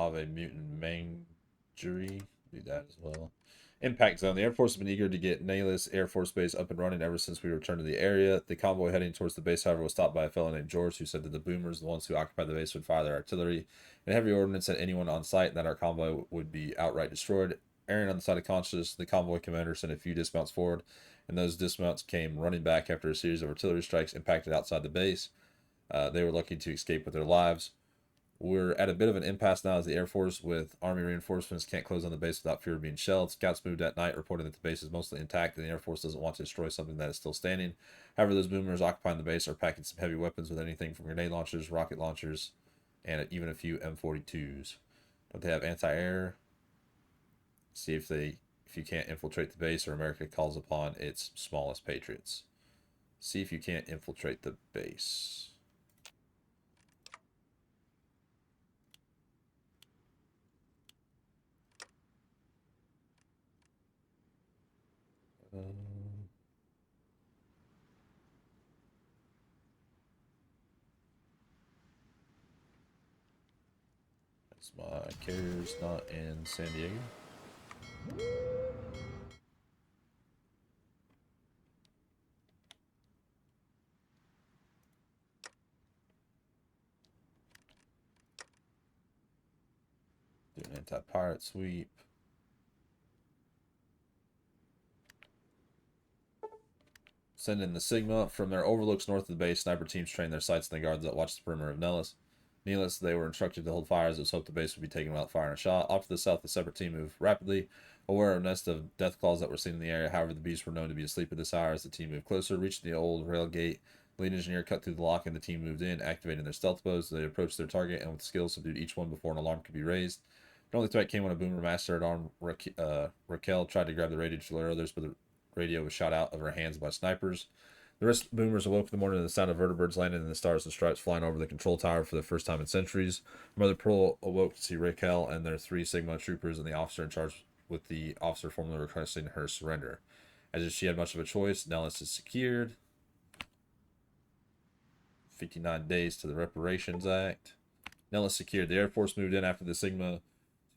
Ave Mutant Mangery. Do that as well. Impact zone. The Air Force has been eager to get Nellis Air Force Base up and running ever since we returned to the area. The convoy heading towards the base, however, was stopped by a fellow named George, who said that the boomers, the ones who occupied the base, would fire their artillery and heavy ordnance at anyone on site, and that our convoy would be outright destroyed. Erring on the side of conscience, the convoy commander sent a few dismounts forward, and those dismounts came running back after a series of artillery strikes impacted outside the base. They were lucky to escape with their lives. We're at a bit of an impasse now as the Air Force with Army reinforcements can't close on the base without fear of being shelled. Scouts moved at night reporting that the base is mostly intact and the Air Force doesn't want to destroy something that is still standing. However, those boomers occupying the base are packing some heavy weapons with anything from grenade launchers, rocket launchers, and even a few M42s. Don't they have anti-air? See if you can't infiltrate the base or America calls upon its smallest patriots. See if you can't infiltrate the base. My carrier's not in San Diego. Do an anti-pirate sweep. Send in the Sigma. From their overlooks north of the base, sniper teams train their sights and the guards that watch the perimeter of Nellis. Needless, they were instructed to hold fire as it was hoped the base would be taken without firing a shot. Off to the south, the separate team moved rapidly, aware of a nest of death claws that were seen in the area. However, the beasts were known to be asleep at this hour. As the team moved closer, reached the old rail gate, lead engineer cut through the lock and the team moved in, activating their stealth bows. They approached their target and with skill subdued each one before an alarm could be raised. The only threat came when a boomer master at arm Raquel tried to grab the radio to alert others, but the radio was shot out of her hands by snipers. The rest of the boomers awoke in the morning to the sound of vertibirds landing and the stars and stripes flying over the control tower for the first time in centuries. Mother Pearl awoke to see Raquel and their 3 Sigma troopers and the officer in charge, with the officer formally requesting her surrender. As if she had much of a choice, Nellis is secured. 59 days to the Reparations Act. Nellis secured. The Air Force moved in after the Sigma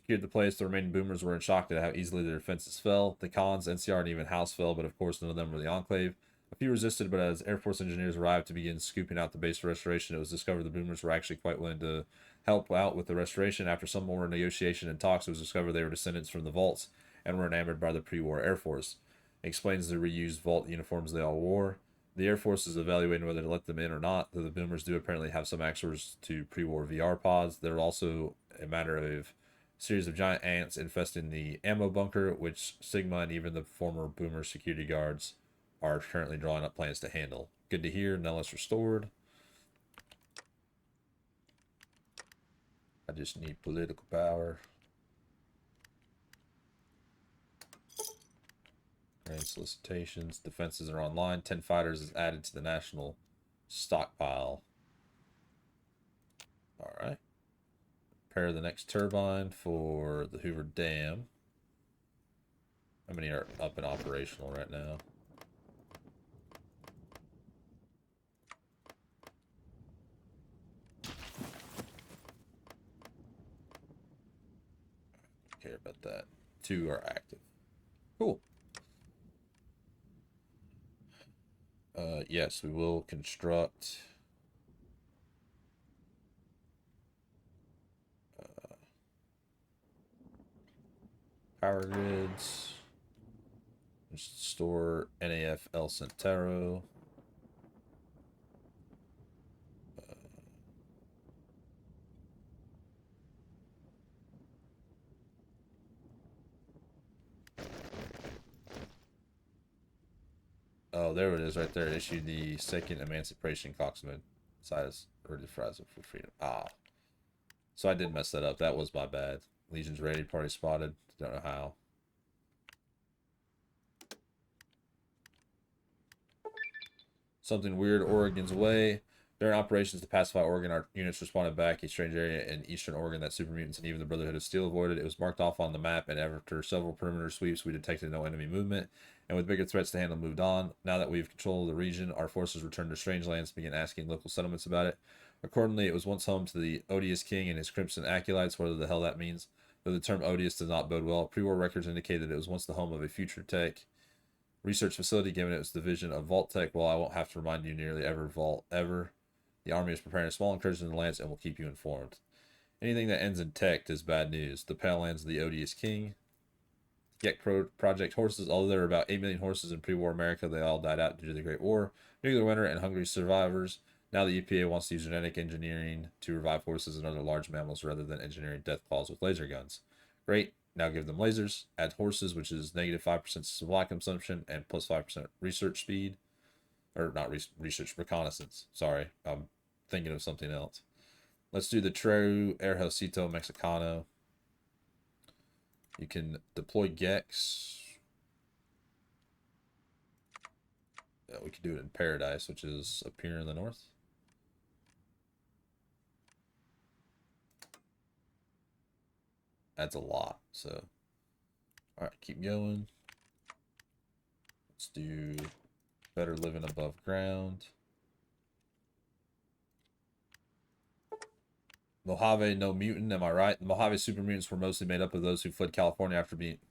secured the place. The remaining boomers were in shock at how easily their defenses fell. The Cons, NCR, and even House fell, but of course none of them were the Enclave. A few resisted, but as Air Force engineers arrived to begin scooping out the base for restoration, it was discovered the boomers were actually quite willing to help out with the restoration. After some more negotiation and talks, it was discovered they were descendants from the Vaults and were enamored by the pre-war Air Force. It explains the reused Vault uniforms they all wore. The Air Force is evaluating whether to let them in or not, though the boomers do apparently have some access to pre-war VR pods. They're also a matter of a series of giant ants infesting the ammo bunker, which Sigma and even the former boomer security guards are currently drawing up plans to handle. Good to hear. Nellis restored. I just need political power. Grand solicitations. Defenses are online. 10 fighters is added to the national stockpile. Alright. Prepare the next turbine for the Hoover Dam. How many are up and operational right now? Care about that. 2 are active. Cool. Yes, we will construct power grids. Store NAF El Centero. Oh, there it is right there. Issued the second Emancipation Coxman size or the fries for freedom. Ah. So I did mess that up. That was my bad. Legion's ready, party spotted. Don't know how. Something weird, Oregon's away. During operations to pacify Oregon, our units responded back a strange area in eastern Oregon that super mutants and even the Brotherhood of Steel avoided. It was marked off on the map, and after several perimeter sweeps, we detected no enemy movement, and with bigger threats to handle, moved on. Now that we've controlled the region, our forces returned to strange lands and began asking local settlements about it. Accordingly, it was once home to the odious king and his crimson acolytes, whatever the hell that means, though the term odious does not bode well. Pre-war records indicate that it was once the home of a future tech research facility, given its division of Vault Tech. Well, I won't have to remind you nearly every Vault ever. The army is preparing a small incursion in the lands and will keep you informed. Anything that ends in tech is bad news. The Pale Lands of the odious king. Gek Project horses. Although there were about 8 million horses in pre-war America, they all died out due to the Great War, nuclear winter, and hungry survivors. Now the EPA wants to use genetic engineering to revive horses and other large mammals rather than engineering death claws with laser guns. Great. Now give them lasers. Add horses, which is negative 5% supply consumption and plus 5% research speed. Or not research, reconnaissance. Sorry, I'm thinking of something else. Let's do the True Ejército Mexicano. You can deploy Gex. We could do it in Paradise, which is up here in the north. That's a lot, so. Alright, keep going. Let's do better living above ground. Mojave, no mutant, am I right? The Mojave super mutants were mostly made up of those who fled California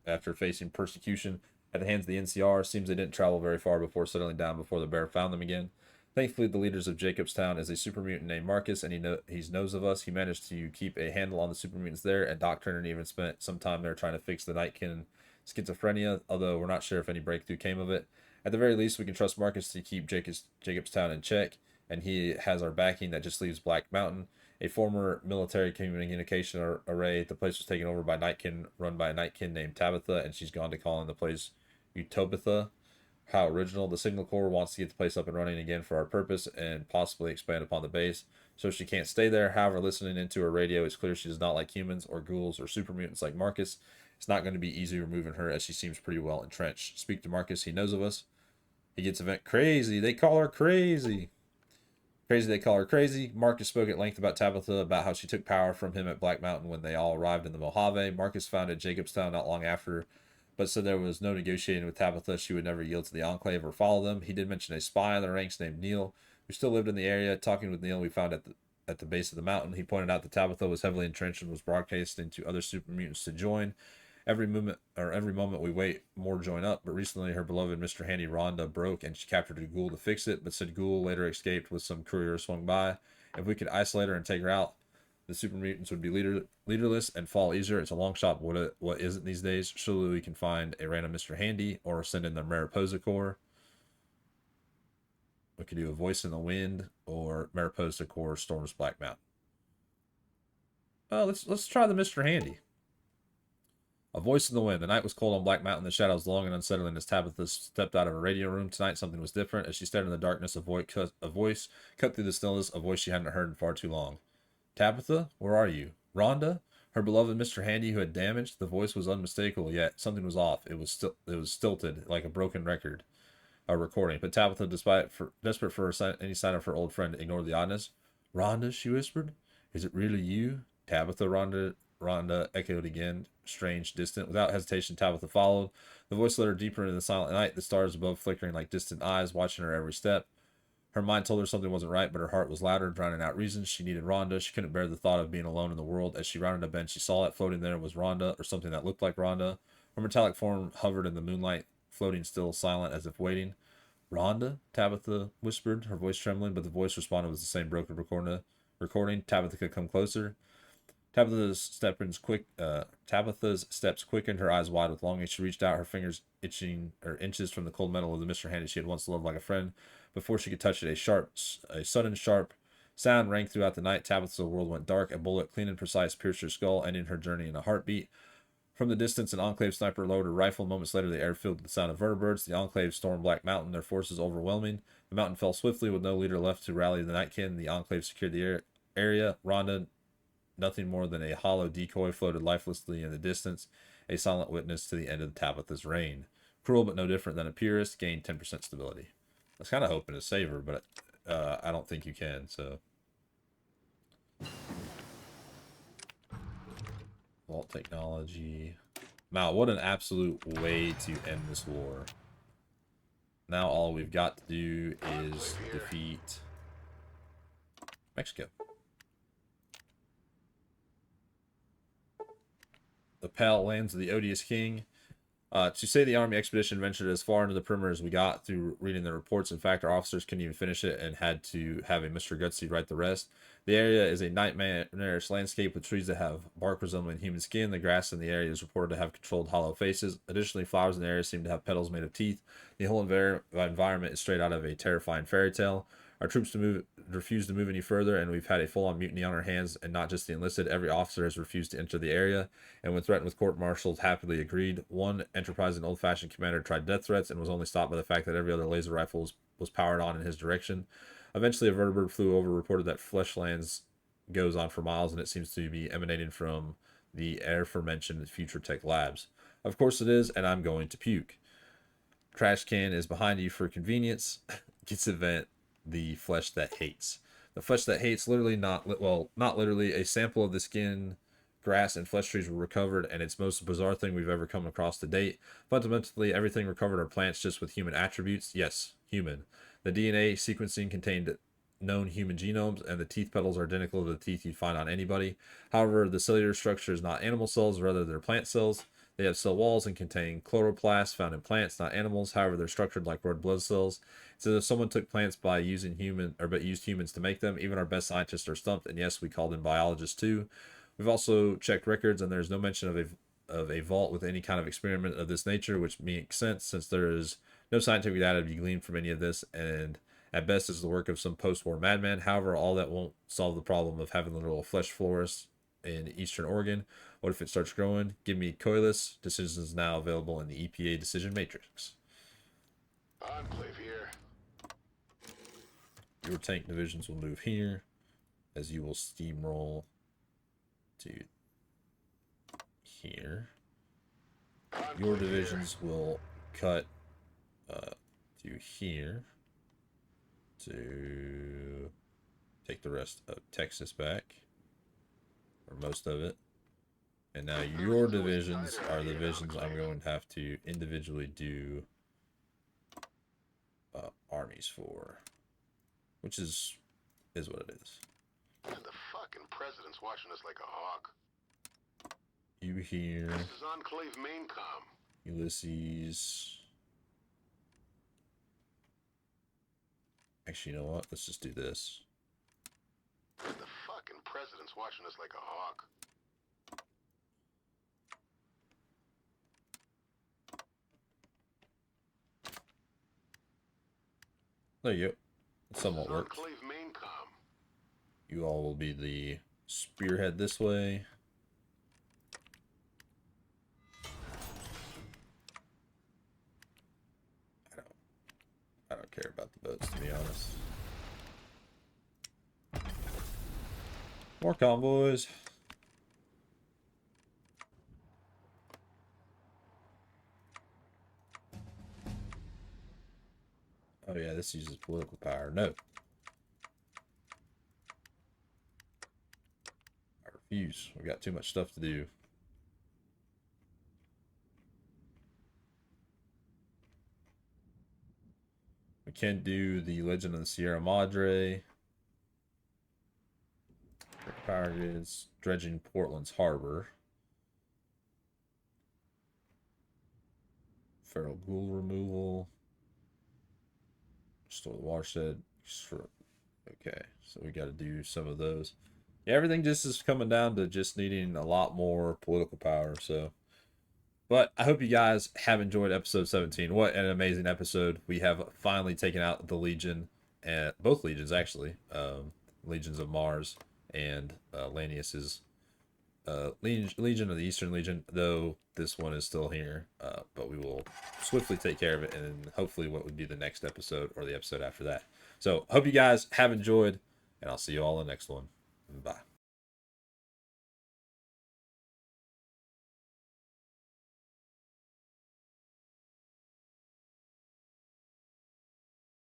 after facing persecution at the hands of the NCR. Seems they didn't travel very far before settling down before the bear found them again. Thankfully, the leaders of Jacobstown is a super mutant named Marcus, and he knows of us. He managed to keep a handle on the super mutants there, and Doc Turner even spent some time there trying to fix the Nightkin schizophrenia, although we're not sure if any breakthrough came of it. At the very least, we can trust Marcus to keep Jacobstown in check, and he has our backing. That just leaves Black Mountain, a former military communication array. The place was taken over by Nightkin, run by a Nightkin named Tabitha, and she's gone to calling the place Utopitha. How original. The Signal Corps wants to get the place up and running again for our purpose and possibly expand upon the base, so she can't stay there. However, listening into her radio, it's clear she does not like humans or ghouls or super mutants like Marcus. It's not going to be easy removing her, as she seems pretty well entrenched. Speak to Marcus. He knows of us. He gets event crazy. They call her crazy. Crazy, they call her crazy. Marcus spoke at length about Tabitha, about how she took power from him at Black Mountain when they all arrived in the Mojave. Marcus founded Jacobstown not long after, but said there was no negotiating with Tabitha. She would never yield to the Enclave or follow them. He did mention a spy in the ranks named Neil, who still lived in the area. Talking with Neil, we found at the base of the mountain. He pointed out that Tabitha was heavily entrenched and was broadcasting to other super mutants to join. Every moment we wait, more join up. But recently, her beloved Mr. Handy Rhonda broke, and she captured a ghoul to fix it. But said ghoul later escaped with some courier swung by. If we could isolate her and take her out, the super mutants would be leaderless and fall easier. It's a long shot, but what isn't these days? Surely we can find a random Mr. Handy or send in the Mariposa Corps. We could do a Voice in the Wind or Mariposa Corps storms Black Mountain. Let's try the Mr. Handy. A Voice in the Wind. The night was cold on Black Mountain. The shadows long and unsettling as Tabitha stepped out of her radio room. Tonight something was different. As she stared in the darkness, a voice cut through the stillness, a voice she hadn't heard in far too long. Tabitha, where are you? Rhonda? Her beloved Mr. Handy who had damaged? The voice was unmistakable, yet something was off. It was stilted, like a broken record. A recording. But Tabitha, desperate for any sign of her old friend, ignored the oddness. Rhonda, she whispered. Is it really you? Tabitha, Rhonda echoed again, strange, distant. Without hesitation, Tabitha followed. The voice led her deeper into the silent night, the stars above flickering like distant eyes, watching her every step. Her mind told her something wasn't right, but her heart was louder, drowning out reasons. She needed Rhonda. She couldn't bear the thought of being alone in the world. As she rounded a bend, she saw it. Floating there was Rhonda, or something that looked like Rhonda. Her metallic form hovered in the moonlight, floating still, silent, as if waiting. Rhonda? Tabitha whispered, her voice trembling, but the voice responded with the same broken recording. Tabitha could come closer. Tabitha's steps quickened, her eyes wide with longing. She reached out, her fingers itching inches from the cold metal of the Mr. Handy she had once loved like a friend. Before she could touch it, a sudden sharp sound rang throughout the night. Tabitha's world went dark. A bullet, clean and precise, pierced her skull, ending her journey in a heartbeat. From the distance, an Enclave sniper lowered a rifle. Moments later, the air filled with the sound of vertebrates. The Enclave stormed Black Mountain, their forces overwhelming. The mountain fell swiftly with no leader left to rally the Nightkin. The Enclave secured the area. Rhonda, nothing more than a hollow decoy, floated lifelessly in the distance, a silent witness to the end of Tabitha's reign. Cruel but no different than a purist, gained 10% stability. I was kind of hoping to save her, but I don't think you can, so. Vault technology. Wow, what an absolute way to end this war. Now all we've got to do is defeat Mexico. The pale lands of the odious king. To say the army expedition ventured as far into the perimeter as we got through reading the reports. In fact, our officers couldn't even finish it and had to have a Mr. Gutsy write the rest. The area is a nightmarish landscape with trees that have bark resembling human skin. The grass in the area is reported to have controlled hollow faces. Additionally, flowers in the area seem to have petals made of teeth. The whole environment is straight out of a terrifying fairy tale. Our troops refuse to move any further, and we've had a full-on mutiny on our hands, and not just the enlisted. Every officer has refused to enter the area, and when threatened with court-martials, happily agreed. One enterprising old-fashioned commander tried death threats and was only stopped by the fact that every other laser rifle was powered on in his direction. Eventually, a vertibird flew over, reported that fleshlands goes on for miles, and it seems to be emanating from the aforementioned Future Tech Labs. Of course it is, and I'm going to puke. Trash can is behind you for convenience. Gets event. The flesh that hates. The flesh that hates, literally not literally. A sample of the skin, grass, and flesh trees were recovered, and it's the most bizarre thing we've ever come across to date. Fundamentally, everything recovered are plants just with human attributes. Yes, human. The DNA sequencing contained known human genomes, and the teeth petals are identical to the teeth you'd find on anybody. However, the cellular structure is not animal cells, rather they're plant cells. They have cell walls and contain chloroplasts found in plants, not animals. However, they're structured like red blood cells. So if someone took plants by used humans to make them, even our best scientists are stumped. And yes, we called in biologists too. We've also checked records, and there's no mention of a vault with any kind of experiment of this nature, which makes sense since there is no scientific data to be gleaned from any of this, and at best is the work of some post-war madman. However, all that won't solve the problem of having literal flesh forests in Eastern Oregon. What if it starts growing? Give me Coilus. Decisions now available in the EPA decision matrix. Enclave here. Your tank divisions will move here, as you will steamroll to here. Your divisions will cut to here to take the rest of Texas back, or most of it. And now your divisions are the divisions I'm going to have to individually do armies for, which is what it is. And the fucking president's watching us like a hawk. You here. This is Enclave main comm. Ulysses. Actually, you know what? Let's just do this. And the fucking president's watching us like a hawk. There you go. It somewhat works. Enclave main comm. You all will be the spearhead this way. I don't care about the boats, to be honest. More convoys. Oh yeah, this uses political power. No. I refuse. We got too much stuff to do. We can do the Legend of the Sierra Madre. Power grids. Dredging Portland's harbor. Feral ghoul removal. Restore the watershed. Okay, so we got to do some of those. Yeah, everything just is coming down to just needing a lot more political power. So, but I hope you guys have enjoyed episode 17. What an amazing episode. We have finally taken out the Legion, and both Legions actually, Legions of Mars and Lanius's Legion of the Eastern Legion, though this one is still here, but we will swiftly take care of it, and hopefully what would be the next episode or the episode after that. So hope you guys have enjoyed, and I'll see you all in the next one. Bye.